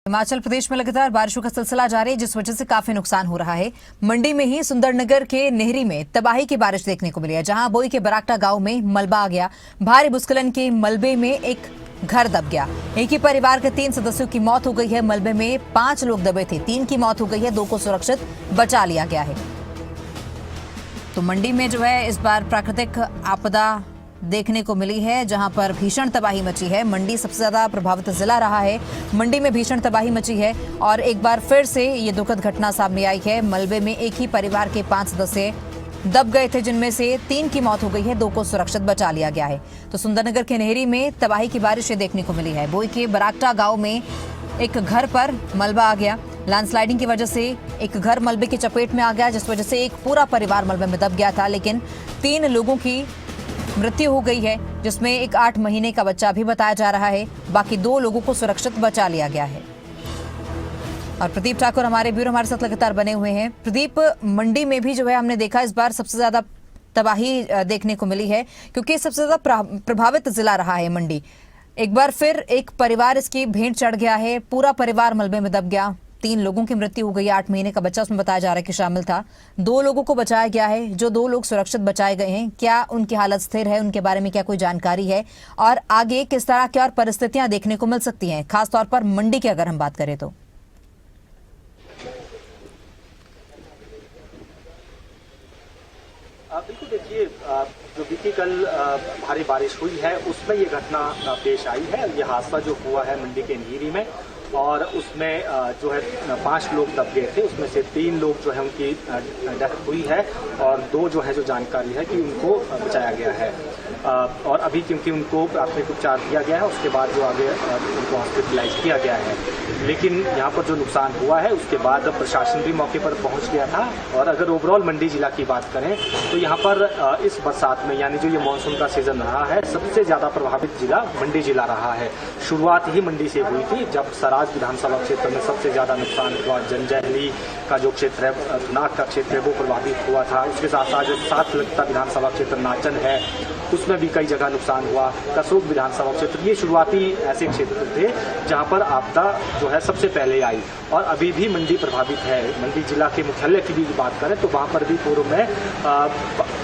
हिमाचल प्रदेश में लगातार बारिशों का सिलसिला जारी है, जिस वजह से काफी नुकसान हो रहा है। मंडी में ही सुंदरनगर के नेहरी में तबाही की बारिश देखने को मिली है, जहां बोई के बराकटा गांव में मलबा आ गया। भारी भूस्खलन के मलबे में एक घर दब गया। एक ही परिवार के 3 सदस्यों की मौत हो गई है। मलबे में 5 लोग दबे थे, 3 की मौत हो गई है, 2 को सुरक्षित बचा लिया गया है। तो मंडी में जो है इस बार प्राकृतिक आपदा देखने को मिली है, जहां पर भीषण तबाही मची है। मंडी सबसे ज्यादा प्रभावित जिला रहा है। मंडी में भीषण तबाही मची है और एक बार फिर से ये दुखद घटना सामने आई है। मलबे में एक ही परिवार के 5 सदस्य दब गए थे, जिनमें से 3 की मौत हो गई है, 2 को सुरक्षित बचा लिया गया है। तो सुंदरनगर के नेहरी में तबाही की बारिश देखने को मिली है। बोई के बराकटा गांव में एक घर पर मलबा आ गया। लैंडस्लाइडिंग की वजह से एक घर मलबे की चपेट में आ गया, जिस वजह से एक पूरा परिवार मलबे में दब गया था। लेकिन 3 लोगों की मृत्यु हो गई है, जिसमें एक 8 महीने का बच्चा भी बताया जा रहा है। बाकी 2 लोगों को सुरक्षित बचा लिया गया है। और प्रदीप ठाकुर हमारे ब्यूरो हमारे साथ लगातार बने हुए हैं। प्रदीप, मंडी में भी जो है हमने देखा इस बार सबसे ज्यादा तबाही देखने को मिली है, क्योंकि सबसे ज्यादा प्रभावित जिला रहा है मंडी। एक बार फिर एक परिवार इसकी भेंट चढ़ गया है, पूरा परिवार मलबे में दब गया। 3 लोगों की मृत्यु हो गई। 8 महीने का बच्चा उसमें बताया जा रहा है कि शामिल था। 2 लोगों को बचाया गया है। जो 2 लोग सुरक्षित बचाए गए हैं, क्या उनकी हालत स्थिर है? उनके बारे में क्या कोई जानकारी है? और आगे किस तरह की और परिस्थितियां देखने को मिल सकती हैं, खासतौर पर मंडी की अगर हम बात करें तो? बिल्कुल, देखिए, जो बीती कल भारी बारिश हुई है उसमें ये घटना पेश आई है। ये हादसा जो हुआ है मंडी के नेहरी में, और उसमें जो है 5 लोग दब गए थे। उसमें से 3 लोग जो है उनकी डेथ हुई है, और 2 जो है जो जानकारी है कि उनको बचाया गया है। और अभी क्योंकि उनको प्राथमिक उपचार दिया गया है, उसके बाद जो आगे उनको हॉस्पिटलाइज किया गया है। लेकिन यहाँ पर जो नुकसान हुआ है उसके बाद प्रशासन भी मौके पर पहुँच गया था। और अगर ओवरऑल मंडी जिला की बात करें तो यहाँ पर इस बरसात में, यानी जो ये मानसून का सीजन रहा है, सबसे ज़्यादा प्रभावित जिला मंडी जिला रहा है। शुरुआत ही मंडी से हुई थी, जब सराज विधानसभा क्षेत्र में सबसे ज़्यादा नुकसान हुआ। जंजैहली का जो क्षेत्र है, नाक का क्षेत्र है, वो प्रभावित हुआ था। उसके साथ लगता विधानसभा क्षेत्र नाचन है, उसमें भी कई जगह नुकसान हुआ। कसरूप विधानसभा क्षेत्र, ये शुरुआती ऐसे क्षेत्र थे जहां पर आपदा जो है सबसे पहले आई। और अभी भी मंडी प्रभावित है। मंडी जिला के मुख्यालय की भी बात करें तो वहां पर भी पूर्व में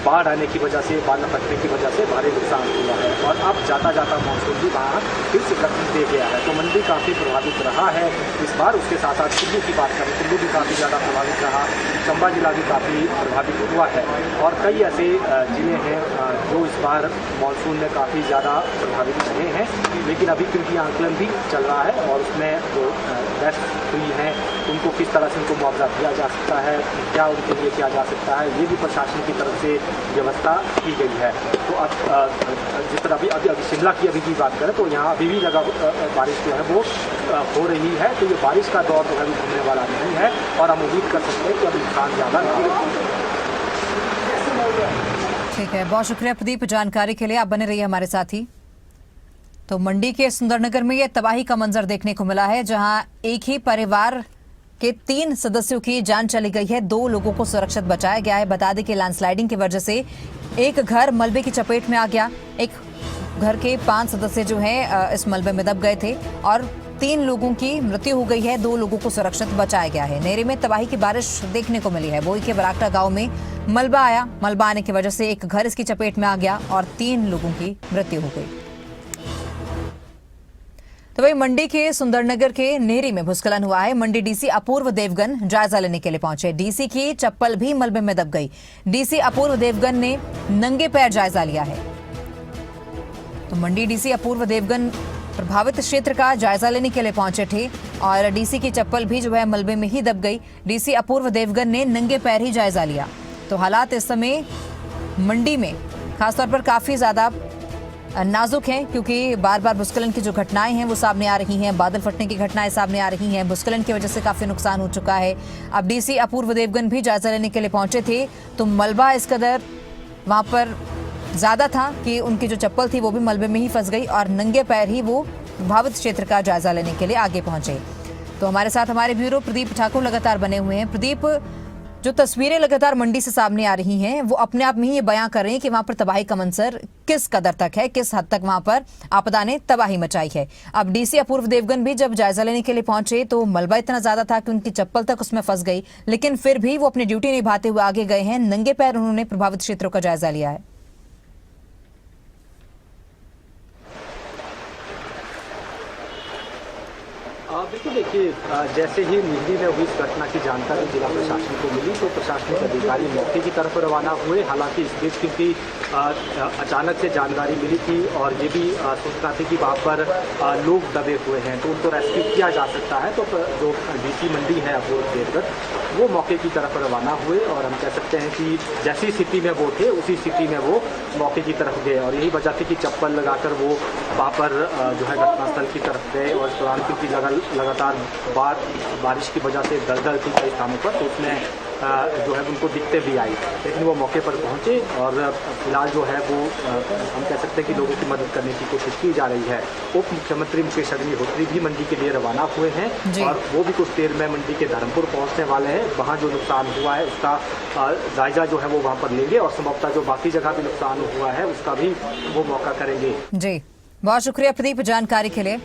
बाढ़ आने की वजह से, बाढ़ फटने की वजह से भारी नुकसान हुआ है। और अब जाता जाता मानसून भी वहाँ फिर से गति दे गया है, तो मंडी काफ़ी प्रभावित रहा है इस बार। उसके साथ साथ कुल्लू की बात करें, कुल्लू भी काफ़ी ज़्यादा प्रभावित रहा। चंबा जिला भी काफ़ी प्रभावित हुआ है। और कई ऐसे जिले हैं जो इस बार मानसून में काफ़ी ज़्यादा प्रभावित रहे हैं। लेकिन अभी क्योंकि आंकलन भी चल रहा है, और उसमें जो डेथ हुई हैं उनको किस तरह से उनको मुआवजा दिया जा सकता है, क्या उनके लिए किया जा सकता है, ये भी प्रशासन की तरफ से व्यवस्था की गई है। तो अब जिस तरह अभी शिमला की अभी की बात करें तो यहाँ अभी भी बारिश जो है वो हो रही है। तो ये बारिश का दौर जो है वो थमने वाला नहीं है, और हम उम्मीद कर सकते हैं कि अब नुकसान ज़्यादा नहीं होगा। ठीक है, बहुत शुक्रिया प्रदीप जानकारी के लिए। आप बने रहिए हमारे साथ ही। तो मंडी के सुंदरनगर में ये तबाही का मंजर देखने को मिला है, जहां एक ही परिवार के 3 सदस्यों की जान चली गई है, 2 लोगों को सुरक्षित बचाया गया है। बता दें कि लैंडस्लाइडिंग की वजह से एक घर मलबे की चपेट में आ गया। एक घर के 5 सदस्य जो हैं इस मलबे में दब गए थे, और 3 लोगों की मृत्यु हो गई है, 2 लोगों को सुरक्षित बचाया गया है। नेहरी में तबाही की बारिश देखने को मिली है। बोई के बराकटा गांव में मलबा आया। मलबा आने की वजह से एक घर इसकी चपेट में आ गया और 3 लोगों की मृत्यु हो गई। तो वही मंडी के सुंदरनगर के नेहरी में भूस्खलन हुआ है। मंडी डीसी अपूर्व देवगन जायजा लेने के लिए पहुंचे। डीसी की चप्पल भी मलबे में दब गई। डीसी अपूर्व देवगन ने नंगे पैर जायजा लिया है। तो मंडी डीसी अपूर्व देवगन प्रभावित क्षेत्र का जायजा लेने के लिए पहुंचे थे, और डीसी की चप्पल भी जो है मलबे में ही दब गई। डीसी अपूर्व देवगन ने नंगे पैर ही जायजा लिया। तो हालात इस समय मंडी में खासतौर पर काफी ज्यादा नाजुक हैं, क्योंकि बार बार भूस्खलन की जो घटनाएं हैं वो सामने आ रही हैं। बादल फटने की घटनाएं सामने आ रही हैं। भूस्खलन की वजह से काफी नुकसान हो चुका है। अब डीसी अपूर्व देवगन भी जायजा लेने के लिए पहुंचे थे, तो मलबा इस कदर वहां पर ज्यादा था कि उनकी जो चप्पल थी वो भी मलबे में ही फंस गई, और नंगे पैर ही वो प्रभावित क्षेत्र का जायजा लेने के लिए आगे पहुंचे। तो हमारे साथ हमारे ब्यूरो प्रदीप ठाकुर लगातार बने हुए हैं। प्रदीप, जो तस्वीरें लगातार मंडी से सामने आ रही हैं वो अपने आप में ही ये बयां कर रही हैं कि वहां पर तबाही का मंजर किस कदर तक है, किस हद तक वहां पर आपदा ने तबाही मचाई है। अब डीसी अपूर्व देवगन भी जब जायजा लेने के लिए पहुंचे तो मलबा इतना ज्यादा था कि उनकी चप्पल तक उसमें फंस गई, लेकिन फिर भी वो अपनी ड्यूटी निभाते हुए आगे गए हैं। नंगे पैर उन्होंने प्रभावित क्षेत्रों का जायजा लिया है। बिल्कुल, देखिए, जैसे ही निगरी में हुई इस घटना की जानकारी जिला प्रशासन को मिली तो प्रशासनिक अधिकारी मौके की तरफ रवाना हुए। हालांकि इस बीच क्योंकि अचानक से जानकारी मिली थी और ये भी सूचना थी कि वहाँ पर लोग दबे हुए हैं तो उनको रेस्क्यू किया जा सकता है, तो जो डीसी मंडी है अपूर्व देवगन वो मौके की तरफ रवाना हुए और हम कह सकते हैं कि जैसी स्थिति में वो थे उसी स्थिति में वो मौके की तरफ गए और यही वजह थी कि चप्पल लगाकर वो वहाँ पर जो है घटनास्थल की तरफ गए। और इस दौरान क्योंकि लगातार बारिश की वजह से दलदल थी कई स्थानों पर तो उसमें जो है उनको दिक्कतें भी आई, लेकिन वो मौके पर पहुंचे और फिलहाल जो है वो हम कह सकते हैं कि लोगों की मदद करने की कोशिश की जा रही है। उप मुख्यमंत्री मुकेश अग्निहोत्री भी मंडी के लिए रवाना हुए हैं और वो भी कुछ देर में मंडी के धर्मपुर पहुंचने वाले हैं। वहाँ जो नुकसान हुआ है उसका जायजा जो है वो वहाँ पर लेंगे और संभवतः जो बाकी जगह भी नुकसान हुआ है उसका भी वो मौका करेंगे। जी, बहुत शुक्रिया प्रदीप जानकारी के लिए।